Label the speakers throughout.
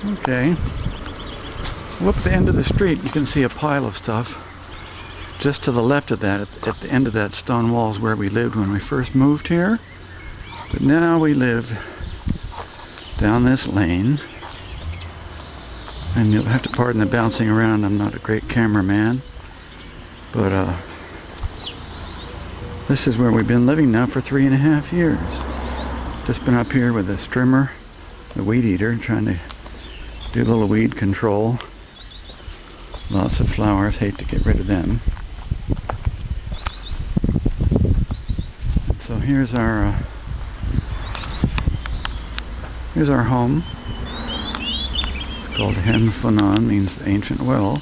Speaker 1: Okay. Well, up at the end of the street, you can see a pile of stuff. Just to the left of that, at the end of that stone wall, is where we lived when we first moved here. But now we live down this lane. And you'll have to pardon the bouncing around. I'm not a great cameraman. But this is where we've been living now for 3.5 years. Just been up here with a trimmer, the weed eater, trying to do a little weed control. Lots of flowers, hate to get rid of them. So here's our home. It's called Hen Ffynnon, means the ancient well.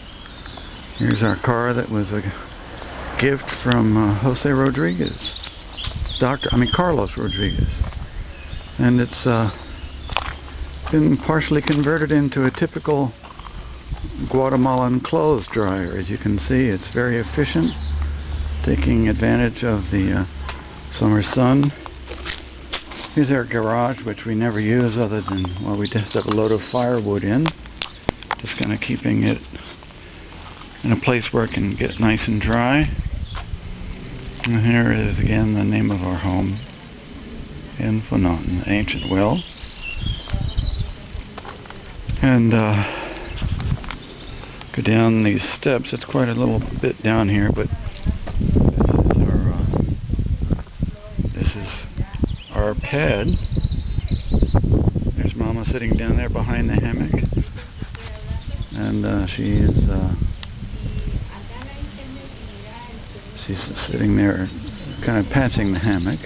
Speaker 1: Here's our car that was a gift from Jose Rodriguez, Carlos Rodriguez, and it's been partially converted into a typical Guatemalan clothes dryer. As you can see, it's very efficient, taking advantage of the summer sun. Here's our garage, which we never use other than, well, we just have a load of firewood in, just kind of keeping it in a place where it can get nice and dry. And here is again the name of our home, Hen Ffynnon, ancient well. And go down these steps. It's quite a little bit down here, but this is our pad. There's Mama sitting down there behind the hammock, and she's sitting there kind of patching the hammock.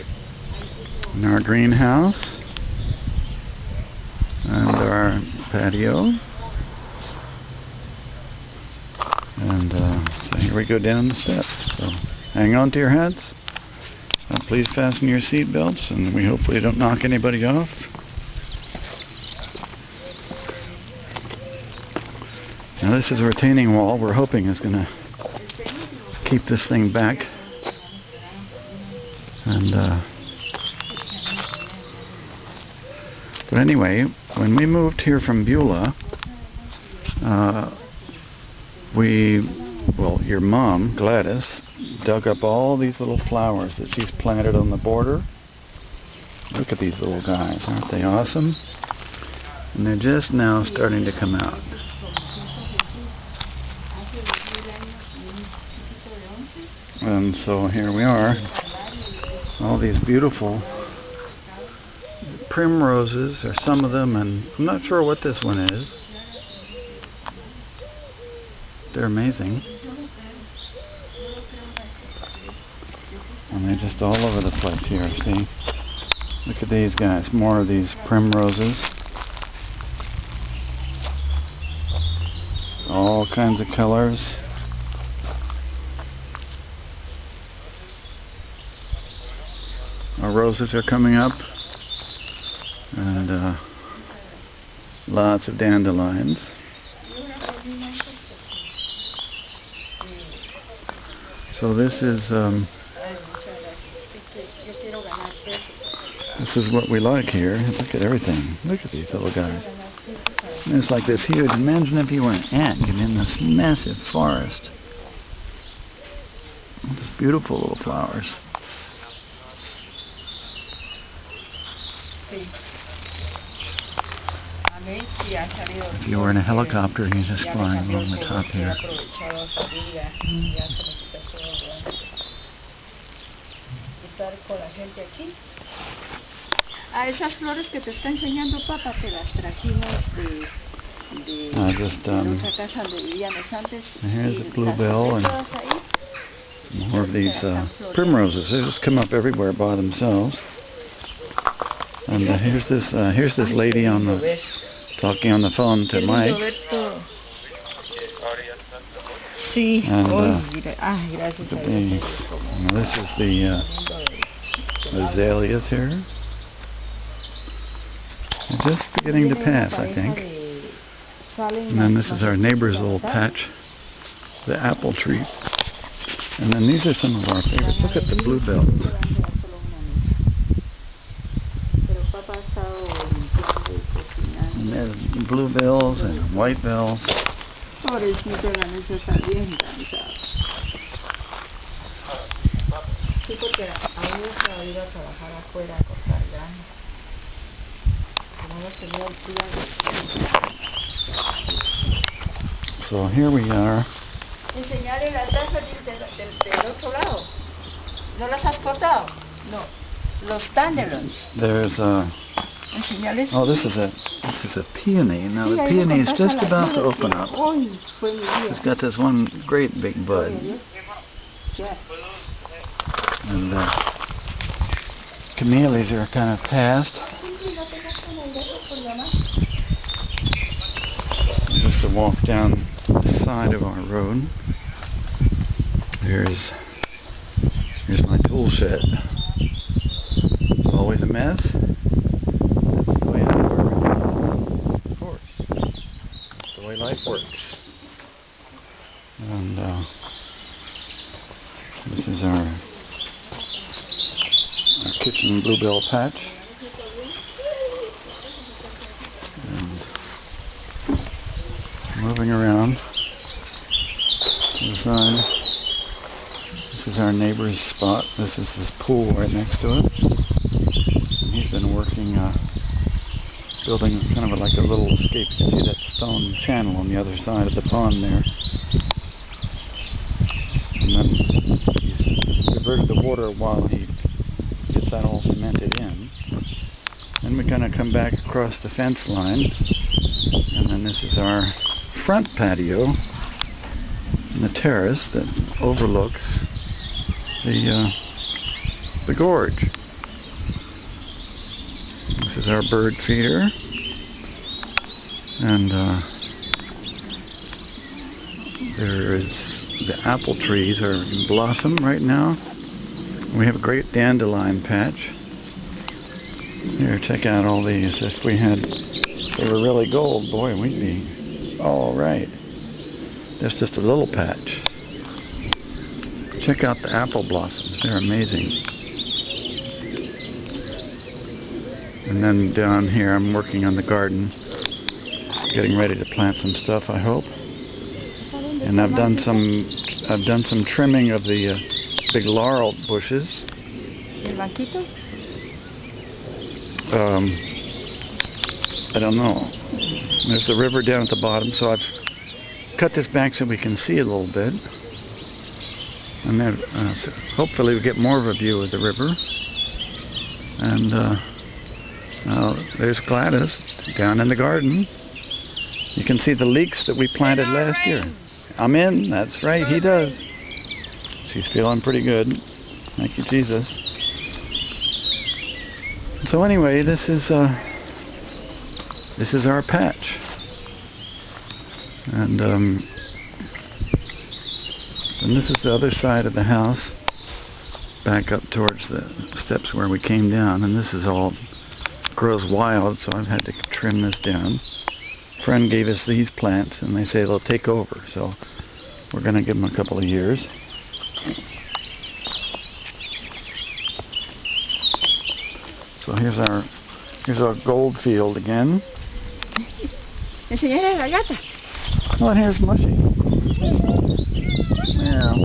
Speaker 1: And our greenhouse and our patio. And so here we go down the steps. So hang on to your hats. Please fasten your seat belts, and we hopefully don't knock anybody off. Now this is a retaining wall we're hoping is going to keep this thing back. And but anyway, when we moved here from Beulah, your mom, Gladys, dug up all these little flowers that she's planted on the border. Look at these little guys, aren't they awesome? And they're just now starting to come out. And so here we are, all these beautiful primroses, or some of them, and I'm not sure what this one is. They're amazing. And they're just all over the place here, see? Look at these guys, more of these primroses. All kinds of colors. Our roses are coming up. And lots of dandelions. So this is what we like here. Look at everything. Look at these little guys. And it's like this huge. Imagine if you were an ant in this massive forest. Just beautiful little flowers. If you were in a helicopter, you're just flying along the top here.
Speaker 2: Esas flores que te está enseñando papá te las trajimos de
Speaker 1: esa
Speaker 2: casa donde vivíamos antes.
Speaker 1: Here's the bluebell and some more of these primroses. They just come up everywhere by themselves. And here's this lady talking on the phone to Mike. And look at these. Now this is the azaleas here. They're just beginning to pass, I think. And then this is our neighbor's little patch, the apple tree. And then these are some of our favorites. Look at the bluebells. And There's bluebells and white bells.
Speaker 2: Pobrecito, la noche está bien cansado. Sí, porque aún no se va a ir a trabajar afuera a cortar grano. Como no tenía el cuidado.
Speaker 1: So here we are.
Speaker 2: Enseñarle las tazas del otro lado. ¿No las has cortado? No. Los dandelions.
Speaker 1: There's a.
Speaker 2: Enseñarles.
Speaker 1: Oh, this is a peony. Now the peony is just about to open up. It's got this one great big bud. And camellias are kind of past. Just to walk down the side of our road. Here's my tool shed. It's always a mess. That's the way I work. Of course. That's the way life works. And this is our kitchen bluebell patch. And moving around to the side. This is our neighbor's spot. This is this pool right next to it. And he's been working, building kind of like a little escape. You can see that stone channel on the other side of the pond there. And then he's diverted the water while he gets that all cemented in. Then we're going to come back across the fence line. And then this is our front patio and the terrace that overlooks the gorge. This is our bird feeder, and the apple trees are in blossom right now. We have a great dandelion patch. Here, check out all these. If they were really gold, boy, we'd be all right. There's just a little patch. Check out the apple blossoms. They're amazing. And then down here, I'm working on the garden, getting ready to plant some stuff, I hope. And I've done some trimming of the big laurel bushes.
Speaker 2: ¿El banquito?
Speaker 1: I don't know. There's the river down at the bottom, so I've cut this back so we can see a little bit. And then so hopefully we get more of a view of the river. And there's Gladys down in the garden. You can see the leeks that we planted last year. I'm in, that's right, he does. She's feeling pretty good. Thank you, Jesus. So anyway, this is our patch. And this is the other side of the house, back up towards the steps where we came down, and this is all grows wild, so I've had to trim this down. A friend gave us these plants, and they say they'll take over, so we're going to give them a couple of years. So here's our gold field again.
Speaker 2: Enseñale a la gata.
Speaker 1: Oh, and here's Mushy. Yeah.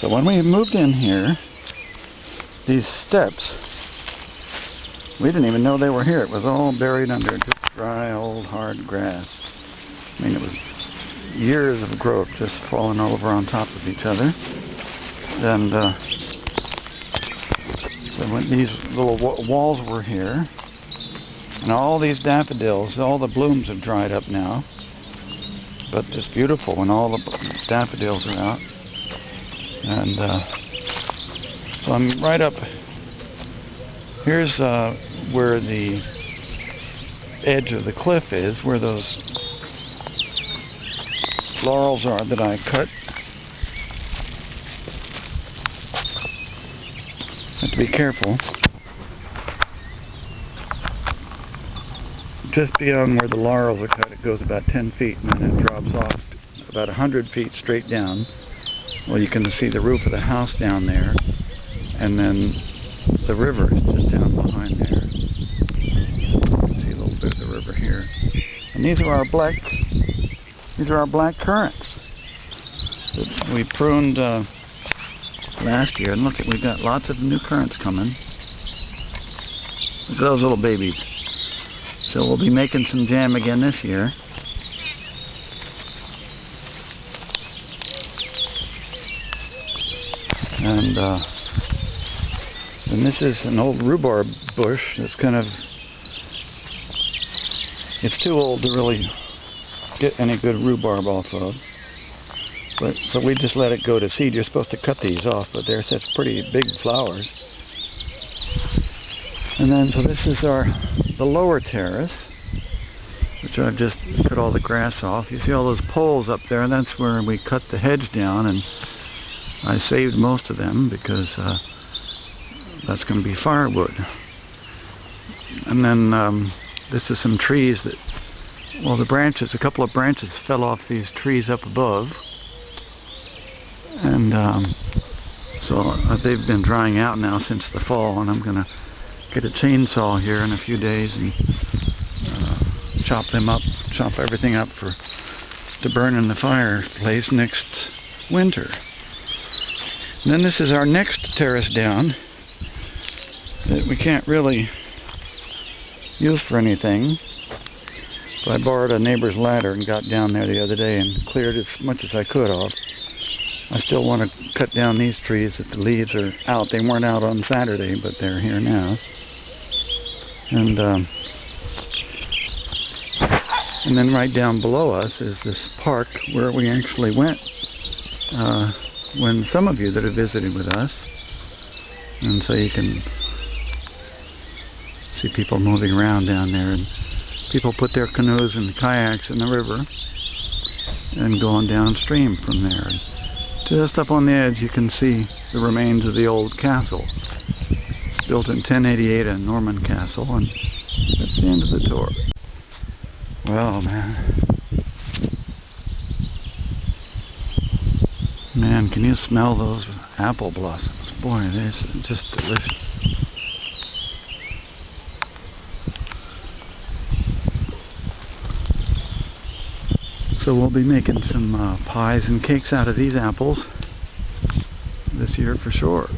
Speaker 1: So when we moved in here, these steps, we didn't even know they were here. It was all buried under just dry, old, hard grass. I mean, it was years of growth just falling over on top of each other. And so when these little walls were here, and all these daffodils, all the blooms have dried up now. But it's beautiful when all the daffodils are out. And so I'm right up. Here's where the edge of the cliff is, where those laurels are that I cut. Have to be careful. Just beyond where the laurels are cut, it goes about 10 feet and then it drops off about 100 feet straight down. Well, you can see the roof of the house down there, and then the river is just down behind there. You can see a little bit of the river here. And these are our black currants that we pruned last year. And look, we got lots of new currants coming. Look at those little babies. So we'll be making some jam again this year. And this is an old rhubarb bush that's kind of, it's too old to really get any good rhubarb off of. But so we just let it go to seed. You're supposed to cut these off, but they're such pretty big flowers. And then, so this is the lower terrace, which I've just cut all the grass off. You see all those poles up there, and that's where we cut the hedge down, and I saved most of them because that's going to be firewood. And then this is some trees that, well, the branches, a couple of branches fell off these trees up above. And so they've been drying out now since the fall, and I'm going to get a chainsaw here in a few days and chop everything up to burn in the fireplace next winter. And then this is our next terrace down that we can't really use for anything. So I borrowed a neighbor's ladder and got down there the other day and cleared as much as I could off. I still want to cut down these trees that the leaves are out. They weren't out on Saturday, but they're here now. And then right down below us is this park where we actually went when some of you that have visited with us. And so you can see people moving around down there, and people put their canoes and kayaks in the river and going downstream from there. And just up on the edge you can see the remains of the old castle. Built in 1088, a Norman castle, and that's the end of the tour. Well, man, can you smell those apple blossoms? Boy, they're just delicious. So we'll be making some pies and cakes out of these apples this year for sure.